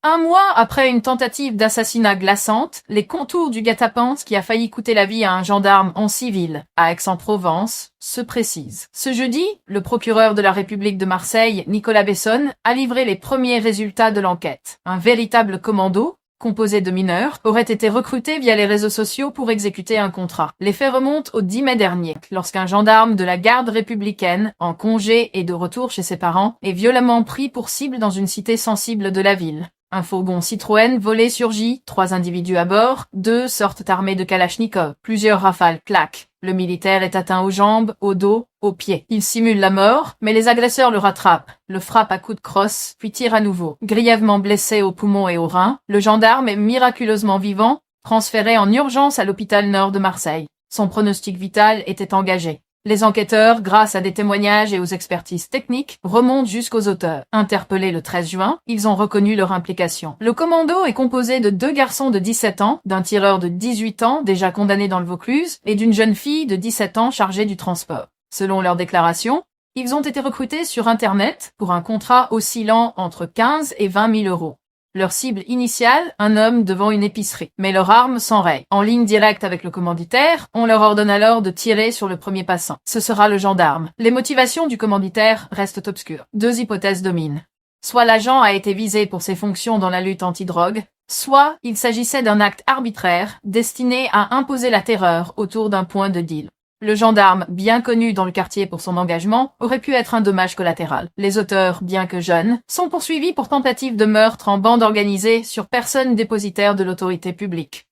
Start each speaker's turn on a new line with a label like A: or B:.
A: Un mois après une tentative d'assassinat glaçante, les contours du guet-apens qui a failli coûter la vie à un gendarme en civil, à Aix-en-Provence, se précisent. Ce jeudi, le procureur de la République de Marseille, Nicolas Besson, a livré les premiers résultats de l'enquête. Un véritable commando, composé de mineurs, aurait été recruté via les réseaux sociaux pour exécuter un contrat. Les faits remontent au 10 mai dernier, lorsqu'un gendarme de la garde républicaine, en congé et de retour chez ses parents, est violemment pris pour cible dans une cité sensible de la ville. Un fourgon Citroën volé surgit, 3 individus à bord, 2 sortent armés de kalachnikov. Plusieurs rafales claquent. Le militaire est atteint aux jambes, au dos, aux pieds. Il simule la mort, mais les agresseurs le rattrapent, le frappent à coups de crosse, puis tirent à nouveau. Grièvement blessé aux poumons et aux reins, le gendarme est miraculeusement vivant, transféré en urgence à l'hôpital nord de Marseille. Son pronostic vital était engagé. Les enquêteurs, grâce à des témoignages et aux expertises techniques, remontent jusqu'aux auteurs. Interpellés le 13 juin, ils ont reconnu leur implication. Le commando est composé de 2 garçons de 17 ans, d'un tireur de 18 ans déjà condamné dans le Vaucluse et d'une jeune fille de 17 ans chargée du transport. Selon leurs déclarations, ils ont été recrutés sur Internet pour un contrat oscillant entre 15 et 20 000 euros. Leur cible initiale, un homme devant une épicerie. Mais leur arme s'enraye. En ligne directe avec le commanditaire, on leur ordonne alors de tirer sur le premier passant. Ce sera le gendarme. Les motivations du commanditaire restent obscures. 2 hypothèses dominent. Soit l'agent a été visé pour ses fonctions dans la lutte anti-drogue, soit il s'agissait d'un acte arbitraire destiné à imposer la terreur autour d'un point de deal. Le gendarme, bien connu dans le quartier pour son engagement, aurait pu être un dommage collatéral. Les auteurs, bien que jeunes, sont poursuivis pour tentative de meurtre en bande organisée sur personne dépositaire de l'autorité publique.